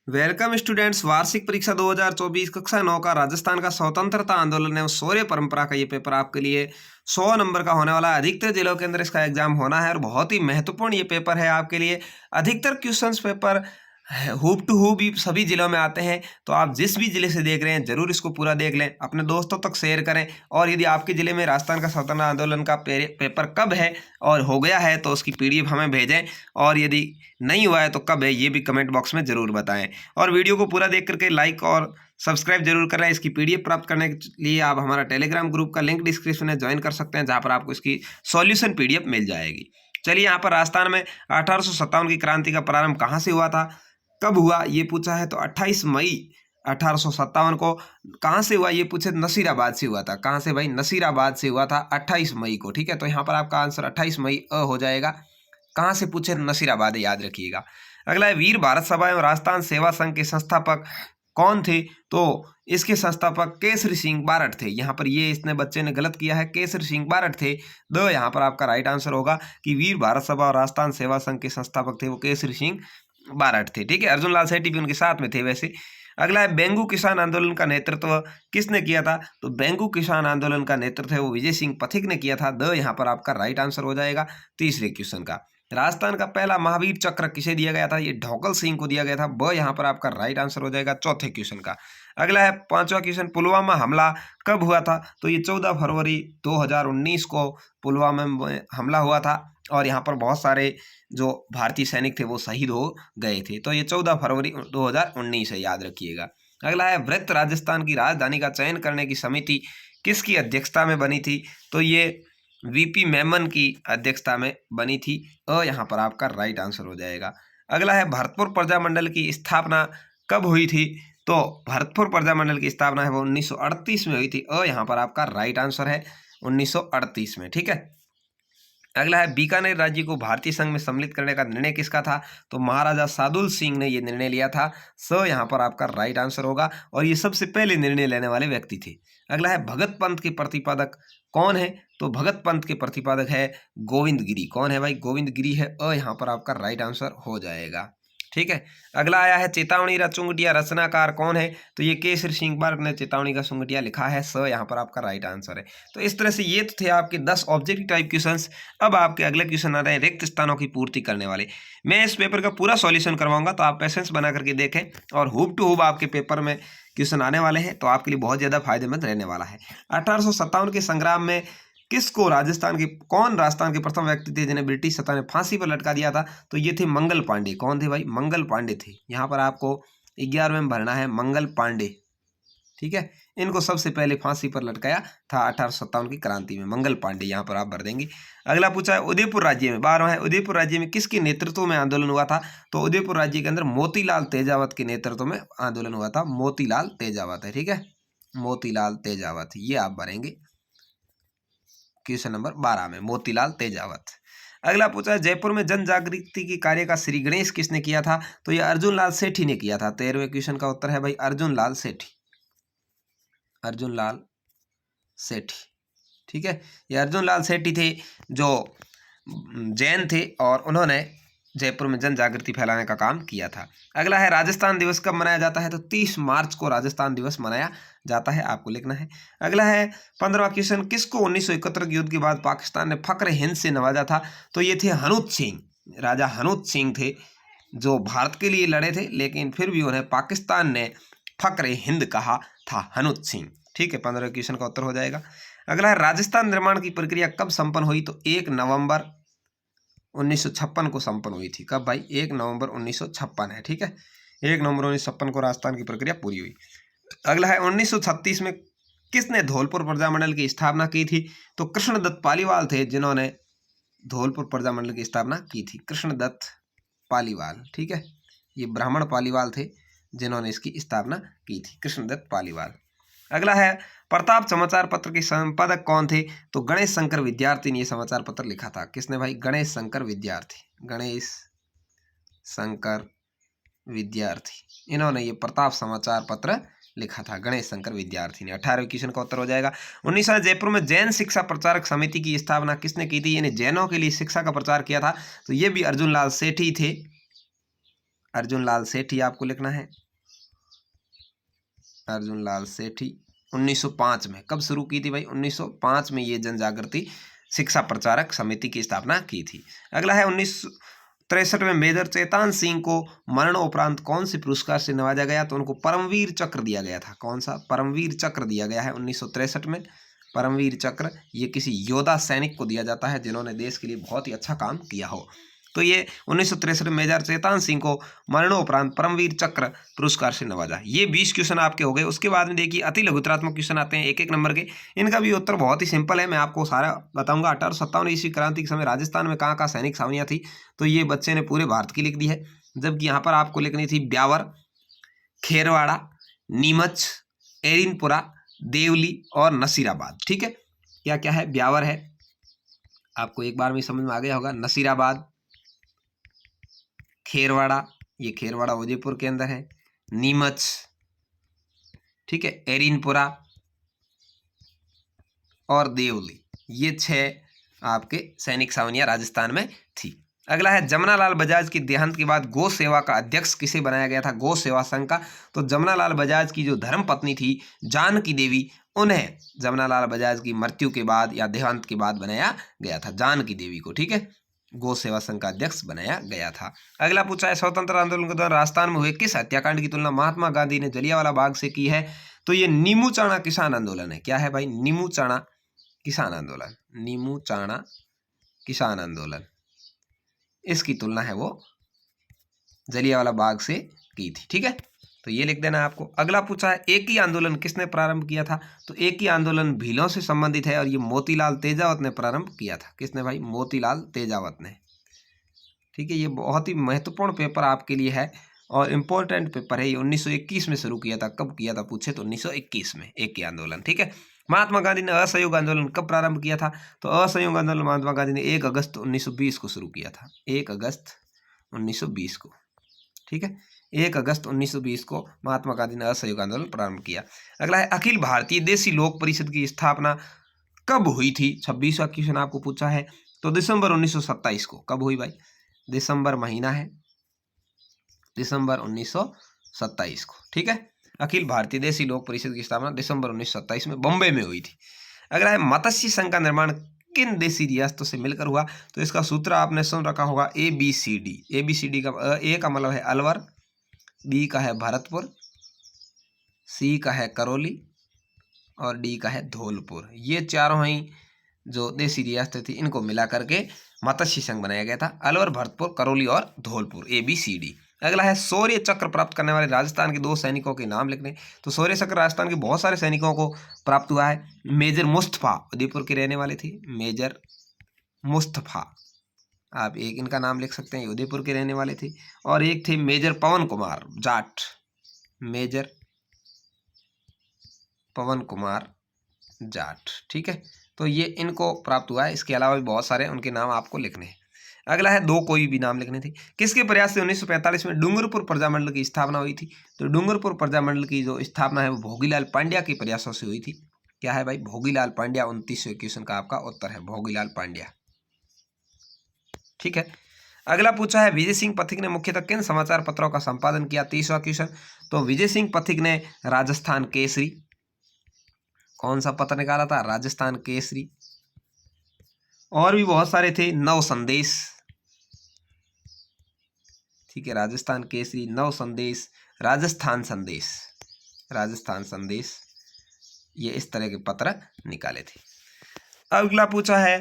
Welcome students. वार्षिक परीक्षा 2024 कक्षा 9 का राजस्थान का स्वतंत्रता आंदोलन एवं शौर्य परंपरा का ये पेपर आपके लिए 100 नंबर का होने वाला है। अधिकतर जिलों के अंदर इसका एग्जाम होना है और बहुत ही महत्वपूर्ण ये पेपर है आपके लिए। अधिकतर क्वेश्चंस पेपर हूब टू हूब भी सभी जिलों में आते हैं, तो आप जिस भी जिले से देख रहे हैं जरूर इसको पूरा देख लें, अपने दोस्तों तक शेयर करें। और यदि आपके जिले में राजस्थान का स्वतंत्रता आंदोलन का पेपर कब है और हो गया है तो उसकी पीडीएफ हमें भेजें, और यदि नहीं हुआ है तो कब है ये भी कमेंट बॉक्स में जरूर बताएं। और वीडियो को पूरा देख करके लाइक और सब्सक्राइब जरूर करें। इसकी पीडीएफ प्राप्त करने के लिए आप हमारा टेलीग्राम ग्रुप का लिंक डिस्क्रिप्शन में ज्वाइन कर सकते हैं, जहां पर आपको इसकी सॉल्यूशन पीडीएफ मिल जाएगी। चलिए, यहाँ पर राजस्थान में 1857 की क्रांति का प्रारंभ कहाँ से हुआ था, कब हुआ ये पूछा है, तो 28 मई 1857 को। कहाँ से हुआ ये पूछे, नसीराबाद से हुआ था। कहाँ से भाई, नसीराबाद से हुआ था 28 मई को। ठीक है, तो यहाँ पर आपका आंसर 28 मई हो जाएगा। कहाँ से पूछे, नसीराबाद, याद रखिएगा। अगला है, वीर भारत सभा एवं राजस्थान सेवा संघ के संस्थापक कौन थे, तो इसके संस्थापक केसरी सिंह बारठ थे। यहाँ पर ये इसने बच्चे ने गलत किया है, केसरी सिंह बारठ थे। दो यहाँ पर आपका राइट आंसर होगा कि वीर भारत सभा और राजस्थान सेवा संघ के संस्थापक थे वो केसरी सिंह बारठ थे। ठीक है, अर्जुन लाल सेठी भी उनके साथ में थे वैसे। अगला है, बेंगू किसान आंदोलन का नेतृत्व किसने किया था, तो बेंगू किसान आंदोलन का नेतृत्व है वो विजय सिंह पथिक ने किया था। द यहाँ पर आपका राइट आंसर हो जाएगा तीसरे क्वेश्चन का। राजस्थान का पहला महावीर चक्र किसे दिया गया था, ये ढोकल सिंह को दिया गया था। ब यहाँ पर आपका राइट आंसर हो जाएगा चौथे क्वेश्चन का। अगला है, पांचवा क्वेश्चन, पुलवामा हमला कब हुआ था, तो ये 14 फरवरी 2019 को पुलवामा में हमला हुआ था, और यहाँ पर बहुत सारे जो भारतीय सैनिक थे वो शहीद हो गए थे। तो ये 14 फरवरी 2019 है, याद रखिएगा। अगला है, वृत्त राजस्थान की राजधानी का चयन करने की समिति किसकी अध्यक्षता में बनी थी, तो ये वीपी मेमन की अध्यक्षता में बनी थी। यहाँ पर आपका राइट आंसर हो जाएगा। अगला है, भरतपुर प्रजामंडल की स्थापना कब हुई थी, तो भरतपुर प्रजामंडल की स्थापना है वो 1938 में हुई थी। यहाँ पर आपका राइट आंसर है 1938 में। ठीक है। अगला है, बीकानेर राज्य को भारतीय संघ में सम्मिलित करने का निर्णय किसका था, तो महाराजा सादुल सिंह ने यह निर्णय लिया था। यहाँ पर आपका राइट आंसर होगा, और ये सबसे पहले निर्णय लेने वाले व्यक्ति थे। अगला है, भगत पंथ के प्रतिपादक कौन है, तो भगत पंथ के प्रतिपादक है गोविंद गिरी। कौन है भाई, गोविंद गिरी है। यहाँ पर आपका राइट आंसर हो जाएगा। ठीक है। अगला आया है, चेतावनी चुंगटिया रचनाकार कौन है, तो ये केसरी सिंह बार्क ने चेतावनी का चुंगटिया लिखा है। यहाँ पर आपका राइट आंसर है। तो इस तरह से ये तो थे आपके 10 ऑब्जेक्टिव टाइप क्वेश्चंस। अब आपके अगले क्वेश्चन आ रहे हैं रिक्त स्थानों की पूर्ति करने वाले। मैं इस पेपर का पूरा सॉल्यूशन करवाऊंगा, तो आप पेशेंस बना करके देखें, और हूब टू हूब आपके पेपर में क्वेश्चन आने वाले हैं, तो आपके लिए बहुत ज्यादा फायदेमंद रहने वाला है। 1857 के संग्राम में कौन राजस्थान के प्रथम व्यक्ति थे जिन्हें ब्रिटिश सत्ता ने फांसी पर लटका दिया था, तो ये थे मंगल पांडे। कौन थे भाई, मंगल पांडे थे। यहाँ पर आपको 11वें में भरना है मंगल पांडे। ठीक है, इनको सबसे पहले फांसी पर लटकाया था 1857 की क्रांति में, मंगल पांडे। यहाँ पर आप भर देंगे। अगला पूछा है, उदयपुर राज्य में 12वां है, उदयपुर राज्य में किसके नेतृत्व में आंदोलन हुआ था, तो उदयपुर राज्य के अंदर मोतीलाल तेजावत के नेतृत्व में आंदोलन हुआ था। मोतीलाल तेजावत है। ठीक है, मोतीलाल तेजावत, ये आप भरेंगे क्वेश्चन नंबर 12 में, मोतीलाल तेजावत। अगला पूछा है, जयपुर में जन जागृति की कार्य का श्री गणेश किसने किया था, तो ये अर्जुन लाल सेठी ने किया था। 13वें क्वेश्चन का उत्तर है भाई अर्जुन लाल सेठी। अर्जुन लाल सेठी। ठीक है, ये अर्जुन लाल सेठी थे जो जैन थे, और उन्होंने जयपुर में जन जागृति फैलाने का काम किया था। अगला है, राजस्थान दिवस कब मनाया जाता है, तो 30 मार्च को राजस्थान दिवस मनाया जाता है, आपको लिखना है। अगला है, 15वां क्वेश्चन, किसको 1971 युद्ध के बाद पाकिस्तान ने फक्र हिंद से नवाजा था, तो ये थे हनूत सिंह। राजा हनूत सिंह थे जो भारत के लिए लड़े थे, लेकिन फिर भी उन्हें पाकिस्तान ने फक्र हिंद कहा था, हनूत सिंह। ठीक है, 15वें क्वेश्चन का उत्तर हो जाएगा। अगला है, राजस्थान निर्माण की प्रक्रिया कब संपन्न हुई, तो 1 नवंबर 1956 को संपन्न हुई थी। कब भाई, 1 नवंबर 1956 है। ठीक है, 1 नवंबर 1956 को राजस्थान की प्रक्रिया पूरी हुई। अगला है, 1936 में किसने धौलपुर प्रजामंडल की स्थापना की थी, तो कृष्णदत्त पालीवाल थे जिन्होंने धौलपुर प्रजामंडल की स्थापना की थी। कृष्णदत्त पालीवाल। ठीक है, ये ब्राह्मण पालीवाल थे जिन्होंने इसकी स्थापना की थी, कृष्णदत्त पालीवाल। अगला है, प्रताप समाचार पत्र के संपादक कौन थे, तो गणेश शंकर विद्यार्थी ने यह समाचार पत्र लिखा था। किसने भाई, गणेश शंकर विद्यार्थी। गणेश शंकर विद्यार्थी, इन्होंने ये प्रताप समाचार पत्र लिखा था, गणेश शंकर विद्यार्थी ने। 18वें क्वेश्चन का उत्तर हो जाएगा। 19 जयपुर में जैन शिक्षा प्रचारक समिति की स्थापना किसने की थी, यानी जैनों के लिए शिक्षा का प्रचार किया था, तो ये भी अर्जुन लाल सेठी थे। अर्जुन लाल सेठी आपको लिखना है, अर्जुन लाल सेठी। 1905 में कब शुरू की थी भाई? 1905 में ये जन जागृति शिक्षा प्रचारक समिति की स्थापना की थी। अगला है 1963 में मेजर चेतन सिंह को मरणोपरांत कौन से पुरस्कार से नवाजा गया? तो उनको परमवीर चक्र दिया गया था। कौन सा? परमवीर चक्र दिया गया है 1963 में। परमवीर चक्र ये किसी योद्धा सैनिक को दिया जाता है जिन्होंने देश के लिए बहुत ही अच्छा काम किया हो। तो ये 1963 में मेजर चेतन सिंह को मरणोपरांत परमवीर चक्र पुरस्कार से नवाजा। ये 20 क्वेश्चन आपके हो गए। उसके बाद में देखिए अति लघुतरात्मक क्वेश्चन आते हैं 1-1 नंबर के। इनका भी उत्तर बहुत ही सिंपल है, मैं आपको सारा बताऊंगा। 1857 ईस्वी क्रांति के समय राजस्थान में कहाँ कहाँ सैनिक छावनियाँ थी, तो ये बच्चे ने पूरे भारत की लिख दी है। जबकि यहाँ पर आपको लिखनी थी ब्यावर, खेरवाड़ा, नीमच, एरिनपुरा, देवली और नसीराबाद। ठीक है, क्या क्या है? ब्यावर है, आपको एक बार में समझ में आ गया होगा। नसीराबाद, खेरवाड़ा, ये खेरवाड़ा उदयपुर के अंदर है। नीमच, ठीक है, एरिनपुरा और देवली, ये 6 आपके सैनिक छावनियां राजस्थान में थी। अगला है जमनालाल बजाज की देहांत के बाद गौ सेवा का अध्यक्ष किसे बनाया गया था? गौ सेवा संघ का। तो जमनालाल बजाज की जो धर्म पत्नी थी जानकी देवी, उन्हें जमनालाल बजाज की मृत्यु के बाद या देहांत के बाद बनाया गया था, जानकी देवी को। ठीक है, गौ सेवा संघ का अध्यक्ष बनाया गया था। अगला पूछा है स्वतंत्रता आंदोलन के दौरान राजस्थान में हुए किस हत्याकांड की तुलना महात्मा गांधी ने जलियांवाला बाग से की है? तो ये नीमू चाणा किसान आंदोलन है। क्या है भाई? नीमू चाणा किसान आंदोलन। नीमू चाणा किसान आंदोलन, इसकी तुलना है वो जलियांवाला बाग से की थी। ठीक है, तो ये लिख देना है आपको। अगला पूछा है एक ही आंदोलन किसने प्रारंभ किया था? तो एक ही आंदोलन भीलों से संबंधित है और ये मोतीलाल तेजावत ने प्रारंभ किया था। किसने भाई? मोतीलाल तेजावत ने। ठीक है, ये बहुत ही महत्वपूर्ण पेपर आपके लिए है और इम्पोर्टेंट पेपर है। ये 1921 में शुरू किया था। कब किया था पूछे तो 1921 में एक ही आंदोलन। ठीक है, महात्मा गांधी ने असहयोग आंदोलन कब प्रारंभ किया था? तो असहयोग आंदोलन महात्मा गांधी ने 1 अगस्त 1920 को शुरू किया था। 1 अगस्त 1920 को। ठीक है, 1 अगस्त 1920 को महात्मा गांधी ने असहयोग आंदोलन प्रारंभ किया। अगला है अखिल भारतीय देसी लोक परिषद की स्थापना कब हुई थी? 26वां क्वेश्चन आपको पूछा है। तो दिसंबर 1927 को। कब हुई भाई? दिसंबर महीना है, दिसंबर 1927 को। ठीक है, अखिल भारतीय देसी लोक परिषद की स्थापना दिसंबर 1927 में बॉम्बे में हुई थी। अगला है मत्स्य संघ का निर्माण किन देशी रियासतों से मिलकर हुआ? तो इसका सूत्र आपने सुन रखा होगा ABCD। ABCD का ए का मतलब है अलवर, बी का है भरतपुर, सी का है करौली और डी का है धौलपुर। ये चारों ही जो देशी रियासतें थी इनको मिला करके मत्स्य संघ बनाया गया था। अलवर, भरतपुर, करौली और धौलपुर, ABCD। अगला है शौर्य चक्र प्राप्त करने वाले राजस्थान के 2 सैनिकों के नाम लिखने। तो शौर्य चक्र राजस्थान के बहुत सारे सैनिकों को प्राप्त हुआ है। मेजर मुस्तफा उदयपुर के रहने वाले थे, मेजर मुस्तफा, आप एक इनका नाम लिख सकते हैं, उदयपुर के रहने वाले थे। और एक थे मेजर पवन कुमार जाट, मेजर पवन कुमार जाट। ठीक है, तो ये इनको प्राप्त हुआ है। इसके अलावा भी बहुत सारे उनके नाम आपको लिखने हैं। अगला है 2 कोई भी नाम लिखने थे। किसके प्रयास से 1945 में डूंगरपुर प्रजामंडल की स्थापना हुई थी? तो डूंगरपुर प्रजामंडल की जो स्थापना है वो भोगीलाल पांड्या के प्रयासों से हुई थी। क्या है भाई? भोगीलाल पांड्या। 29वें क्वेश्चन का आपका उत्तर है भोगीलाल पांड्या। ठीक है, अगला पूछा है विजय सिंह पथिक ने मुख्यतः किन समाचार पत्रों का संपादन किया? 30वां क्वेश्चन। तो विजय सिंह पथिक ने राजस्थान केसरी, कौन सा पत्र निकाला था? राजस्थान केसरी। और भी बहुत सारे थे, नव संदेश। ठीक है, राजस्थान केसरी, नव संदेश, राजस्थान संदेश, राजस्थान संदेश, ये इस तरह के पत्र निकाले थे। अगला पूछा है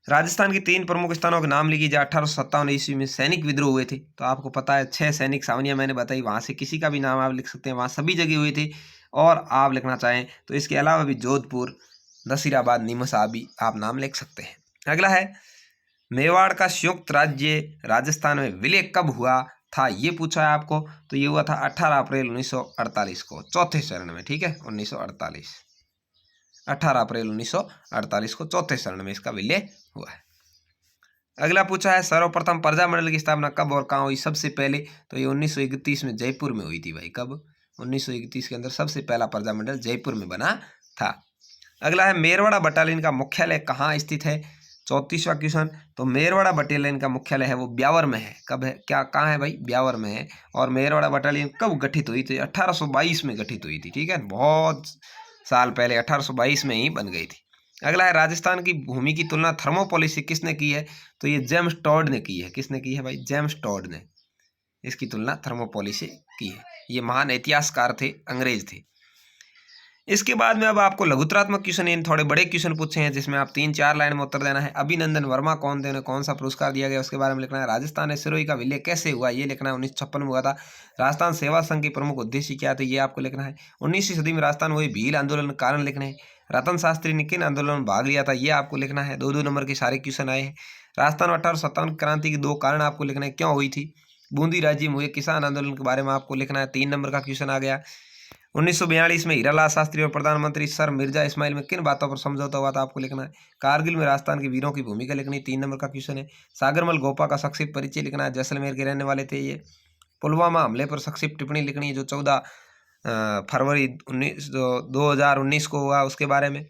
राजस्थान के 3 प्रमुख स्थानों के नाम लिखिए जहाँ 1857 ईस्वी में सैनिक विद्रोह हुए थे। तो आपको पता है 6 सैनिक छावनियां मैंने बताई, वहां से किसी का भी नाम आप लिख सकते हैं, वहां सभी जगह हुए थे। और आप लिखना चाहें तो इसके अलावा भी जोधपुर, नसीराबाद, नीमच भी आप नाम लिख सकते हैं। अगला है मेवाड़ का संयुक्त राज्य राजस्थान में विलय कब हुआ था? ये पूछा है आपको। तो ये हुआ था 18 अप्रैल 1948 को, चौथे चरण में। ठीक है, 1948, 18 अप्रैल 1948 को चौथे चरण में इसका विलय हुआ है। अगला पूछा है सर्वप्रथम प्रजामंडल की स्थापना कब और कहाँ हुई सबसे पहले? तो ये 1931 में जयपुर में हुई थी भाई। कब? 1931 के अंदर सबसे पहला प्रजामंडल जयपुर में बना था। अगला है मेरवाड़ा बटालियन का मुख्यालय कहाँ स्थित है? 34वां क्वेश्चन, तो मेरवाड़ा बटालियन का मुख्यालय है वो ब्यावर में है। कब है, क्या कहाँ है भाई? ब्यावर में है। और मेरवाड़ा बटालियन कब गठित हुई थी? 1822 में गठित हुई थी। ठीक है, बहुत साल पहले 1822 में ही बन गई थी। अगला है, राजस्थान की भूमि की तुलना थर्मोपोलिस से किसने की है? तो ये जेम्स टॉड ने की है। किसने की है भाई? जेम्स टॉड ने इसकी तुलना थर्मोपोलिस से की है। ये महान इतिहासकार थे, अंग्रेज थे। इसके बाद में अब आपको लघुतरात्मक क्वेश्चन, इन थोड़े बड़े क्वेश्चन पूछे हैं जिसमें आप 3-4 लाइन में उत्तर देना है। अभिनंदन वर्मा कौन थे, उन्हें कौन सा पुरस्कार दिया गया उसके बारे में लिखना है। राजस्थान में सिरोही का विलय कैसे हुआ, ये लिखना है। 1956 में हुआ था। राजस्थान सेवा संघ के प्रमुख उद्देश्य क्या थे, ये आपको लिखना है। 19वीं सदी में राजस्थान हुए भील आंदोलन के कारण लिखने हैं। रतन शास्त्री ने किन आंदोलन में भाग लिया था, ये आपको लिखना है। 2-2 नंबर के सारे क्वेश्चन आए हैं। राजस्थान में 1857 क्रांति के 2 कारण आपको लिखने हैं, क्यों हुई थी। बूंदी राज्य में हुए किसान आंदोलन के बारे में आपको लिखना है। 3 नंबर का क्वेश्चन आ गया। 1942 में हीरालाल शास्त्री और प्रधानमंत्री सर मिर्जा इस्माइल में किन बातों पर समझौता हुआ था, आपको लिखना है। कारगिल में राजस्थान के वीरों की भूमिका लिखनी, 3 नंबर का क्वेश्चन है। सागरमल गोपा का संक्षिप्त परिचय लिखना है, जैसलमेर के रहने वाले थे ये। पुलवामा हमले पर संक्षिप्त टिप्पणी लिखनी है, जो 14 फरवरी 2019 को हुआ, उसके बारे में।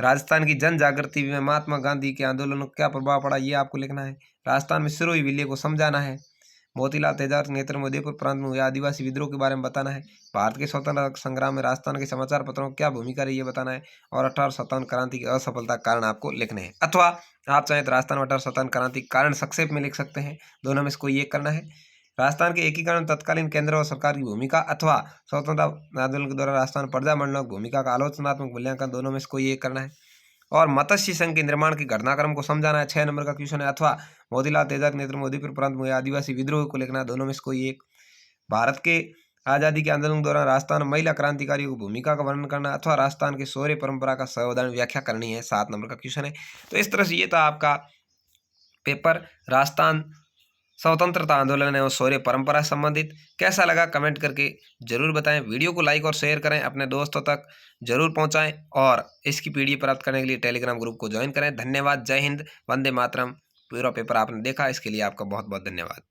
राजस्थान की जन जागृति में महात्मा गांधी के आंदोलनों का क्या प्रभाव पड़ा, ये आपको लिखना है। राजस्थान में सिरोही विलय को समझाना है। मोतीलाल तेजारत के नेतृत्व में उदयपुर प्रांत में हुए आदिवासी विद्रोह के बारे में बताना है। भारत के स्वतंत्रता संग्राम में राजस्थान के समाचार पत्रों की क्या भूमिका रही है, बताना है। और 1857 क्रांति की असफलता के कारण आपको लिखने हैं। अथवा आप चाहें तो राजस्थान में 1857 क्रांति के कारण संक्षेप में लिख सकते हैं। दोनों में से कोई एक करना है। राजस्थान के एकीकरण तत्कालीन केंद्र और सरकार की भूमिका अथवा स्वतंत्रता आंदोलन के दौरान राजस्थान प्रजा मंडलों की भूमिका का आलोचनात्मक मूल्यांकन, दोनों में से कोई एक करना है। और मत्स्य संघ के निर्माण के घटनाक्रम को समझाना है, 6 नंबर का क्वेश्चन है। अथवा मोतीलाल तेजारत के नेतृत्व में उदयपुर प्रांत में आदिवासी विद्रोह को लिखना है, दोनों में से कोई एक। भारत के आज़ादी के आंदोलन के दौरान राजस्थान में महिला क्रांतिकारियों की भूमिका का वर्णन करना, अथवा राजस्थान के शौर्य परंपरा का सावधान व्याख्या करनी है, 7 नंबर का क्वेश्चन है। तो इस तरह से ये था आपका पेपर राजस्थान स्वतंत्रता आंदोलन एवं शौर्य परंपरा संबंधित। कैसा लगा कमेंट करके जरूर बताएं। वीडियो को लाइक और शेयर करें, अपने दोस्तों तक जरूर पहुंचाएं और इसकी पीडीएफ प्राप्त करने के लिए टेलीग्राम ग्रुप को ज्वाइन करें। धन्यवाद। जय हिंद, वंदे मातरम। पूरा पेपर आपने देखा, इसके लिए आपका बहुत बहुत धन्यवाद।